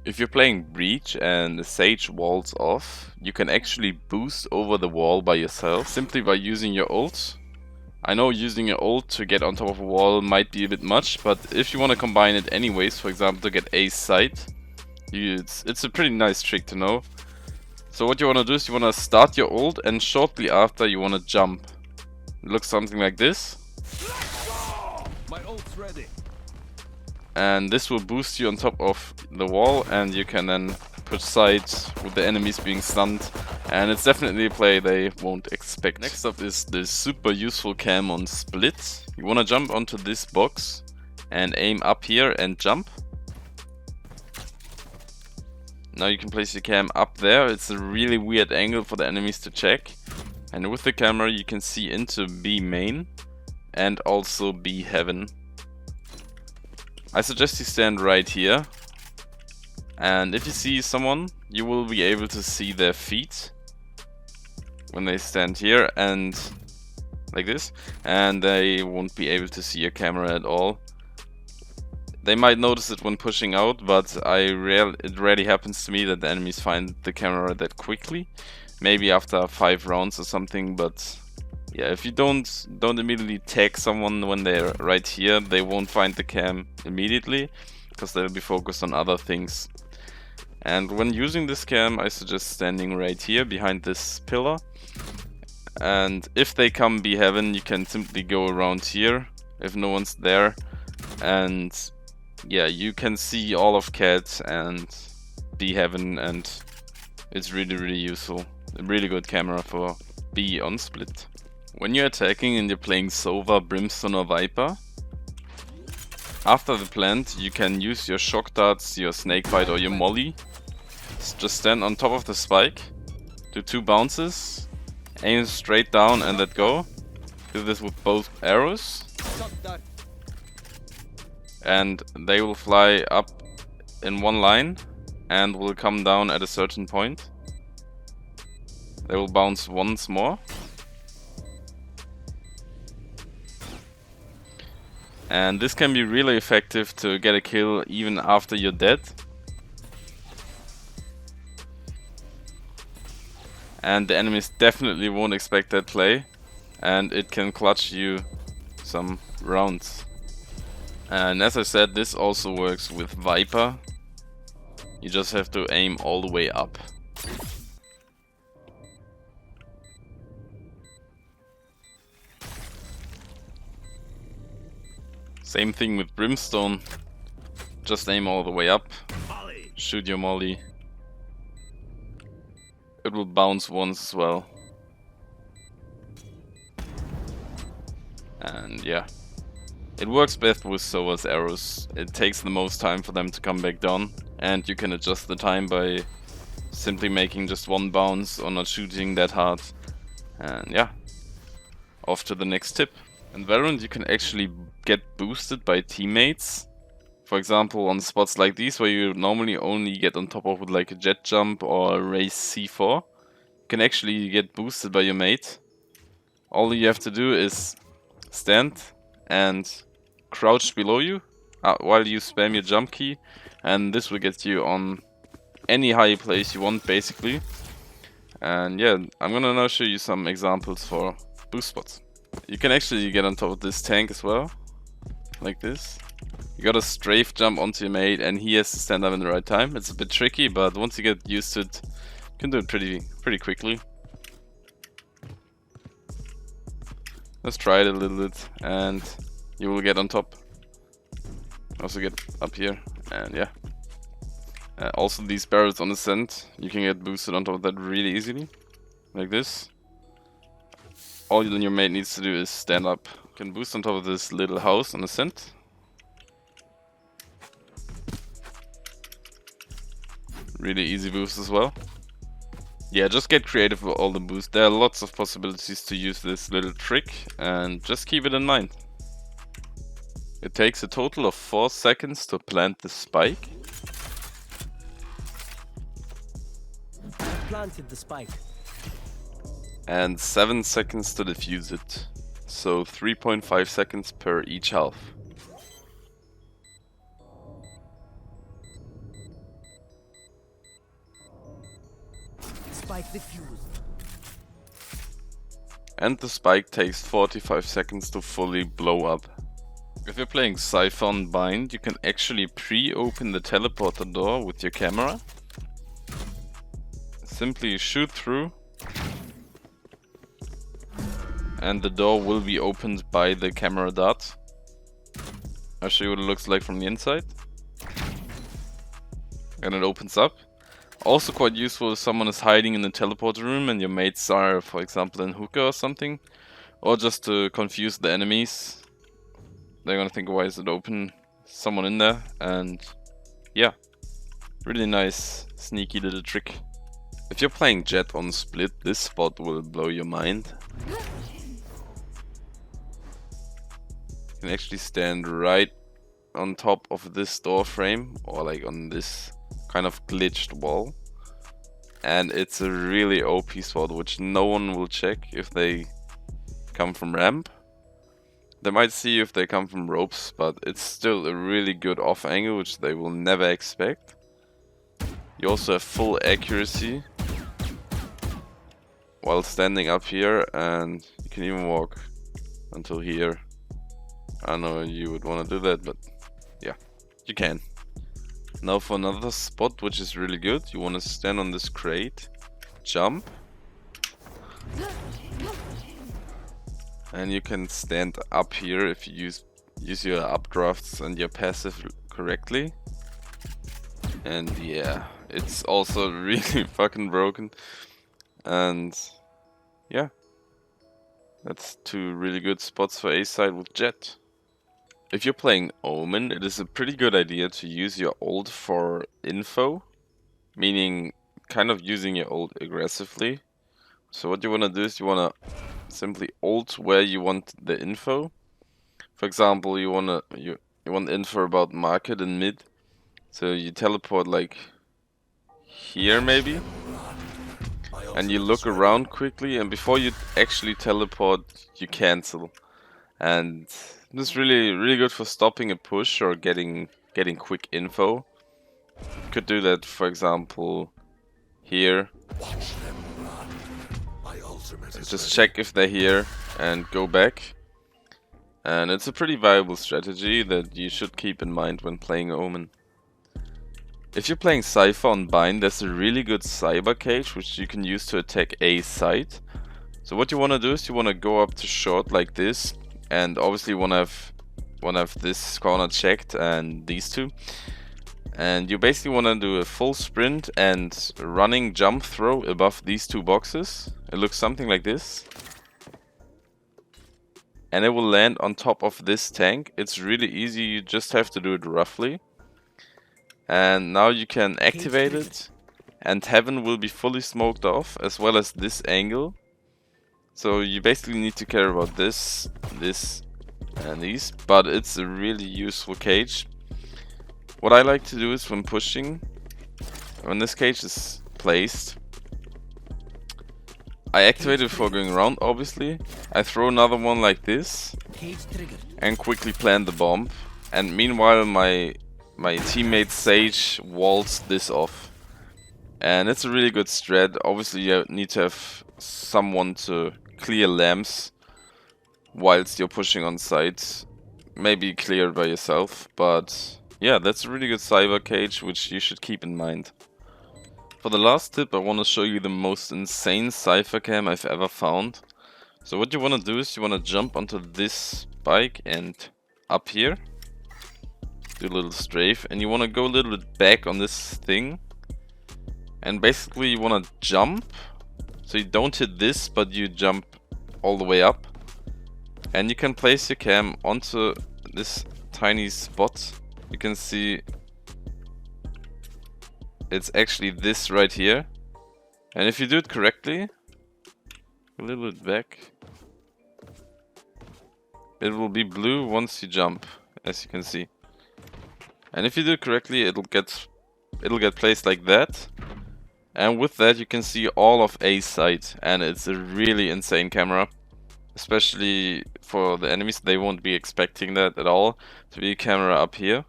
If you're playing Breach and the Sage walls off, you can actually boost over the wall by yourself simply by using your ult. I know using your ult to get on top of a wall might be a bit much, but if you want to combine it anyways, for example to get ace sight, it's a pretty nice trick to know. So what you want to do is you want to start your ult and shortly after you want to jump. It looks something like this. My ult's ready. And this will boost you on top of the wall, and you can then push sides with the enemies being stunned, and it's definitely a play they won't expect. Next up is this super useful cam on split. You want to jump onto this box and aim up here and jump. Now you can place your cam up there. It's a really weird angle for the enemies to check, and with the camera you can see into B main and also B heaven. I suggest you stand right here, and if you see someone, you will be able to see their feet when they stand here and like this, and they won't be able to see your camera at all. They might notice it when pushing out, but it rarely happens to me that the enemies find the camera that quickly. Maybe after 5 rounds or something, but yeah, if you don't immediately tag someone when they're right here, they won't find the cam immediately, because they'll be focused on other things. And when using this cam, I suggest standing right here behind this pillar. And if they come B heaven, you can simply go around here if no one's there. And yeah, you can see all of Cat and B heaven, and it's really useful. A really good camera for B on split. When you're attacking and you're playing Sova, Brimstone or Viper, after the plant you can use your shock darts, your snakebite or your molly. Just stand on top of the spike, do 2 bounces, aim straight down and let go. Do this with both arrows, and they will fly up in one line and will come down at a certain point. They will bounce once more. And this can be really effective to get a kill even after you're dead. And the enemies definitely won't expect that play, and it can clutch you some rounds. And as I said, this also works with Viper. You just have to aim all the way up. Same thing with Brimstone. Just aim all the way up. Shoot your molly. It will bounce once as well. And yeah. It works best with Sova's arrows. It takes the most time for them to come back down. And you can adjust the time by simply making just 1 bounce or not shooting that hard. And yeah. Off to the next tip. In Valorant you can actually get boosted by teammates. For example, on spots like these where you normally only get on top of with like a jet jump or a race C4, you can actually get boosted by your mate. All you have to do is stand and crouch below you while you spam your jump key, and this will get you on any high place you want basically. And yeah, I'm gonna now show you some examples for boost spots. You can actually get on top of this tank as well, like this. You gotta strafe jump onto your mate and he has to stand up in the right time. It's a bit tricky, but once you get used to it, you can do it pretty quickly. Let's try it a little bit and you will get on top. Also get up here, and yeah. Also these barrels on ascent, you can get boosted on top of that really easily, like this. All your mate needs to do is stand up. You can boost on top of this little house on ascent. Really easy boost as well. Yeah, just get creative with all the boosts. There are lots of possibilities to use this little trick, and just keep it in mind. It takes a total of 4 seconds to plant the spike. Planted the spike. And 7 seconds to defuse it. So 3.5 seconds per each half. Spike defused. And the spike takes 45 seconds to fully blow up. If you're playing Cypher on Bind, you can actually pre-open the teleporter door with your camera. Simply shoot through. And the door will be opened by the camera dot. I'll show you what it looks like from the inside. And it opens up. Also quite useful if someone is hiding in the teleporter room and your mates are, for example, in hookah or something. Or just to confuse the enemies. They're gonna think, why is it open? Someone in there, and yeah. Really nice, sneaky little trick. If you're playing Jet on split, this spot will blow your mind. You can actually stand right on top of this door frame, or like on this kind of glitched wall. And it's a really OP spot, which no one will check if they come from ramp. They might see if they come from ropes, but it's still a really good off angle, which they will never expect. You also have full accuracy while standing up here, and you can even walk until here. I know you would want to do that, but yeah, you can. Now for another spot which is really good, you want to stand on this crate, jump, and you can stand up here if you use your updrafts and your passive correctly. And yeah, it's also really fucking broken. And yeah, that's two really good spots for A side with Jet. If you're playing Omen, it is a pretty good idea to use your ult for info, meaning kind of using your ult aggressively. So what you want to do is you want to simply ult where you want the info. For example, you want info about market and mid, so you teleport like here maybe, and you look around quickly, and before you actually teleport, you cancel. And this is really good for stopping a push or getting quick info. You could do that, for example, here. Just check if they're here and go back. And it's a pretty viable strategy that you should keep in mind when playing Omen. If you're playing Cypher on Bind, there's a really good cyber cage which you can use to attack A site. So what you want to do is you want to go up to short like this, and obviously want to have this corner checked and these two. And you basically want to do a full sprint and running jump throw above these two boxes. It looks something like this. And it will land on top of this tank. It's really easy, you just have to do it roughly. And now you can activate it, and heaven will be fully smoked off, as well as this angle. So you basically need to care about this, and these, but it's a really useful cage. What I like to do is when pushing, when this cage is placed, I activate it before going around, obviously. I throw another one like this, and quickly plant the bomb. And meanwhile my teammate Sage walls this off. And it's a really good strat. Obviously you need to have someone to clear lamps whilst you're pushing on site. Maybe clear it by yourself, but yeah, that's a really good cyber cage which you should keep in mind. For the last tip, I want to show you the most insane cypher cam I've ever found. So what you want to do is you want to jump onto this bike and up here, do a little strafe, and you want to go a little bit back on this thing, and basically you want to jump, so you don't hit this but you jump all the way up, and you can place your cam onto this tiny spot. You can see it's actually this right here, and if you do it correctly, a little bit back, it will be blue once you jump, as you can see. And if you do it correctly, it'll get placed like that. And with that you can see all of A site, and it's a really insane camera. Especially for the enemies, they won't be expecting that at all, to be a camera up here.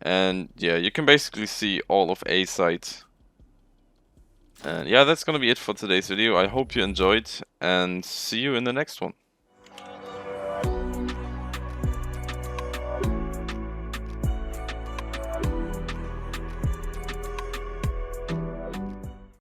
And yeah, you can basically see all of A site. And yeah, that's gonna be it for today's video. I hope you enjoyed, and see you in the next one.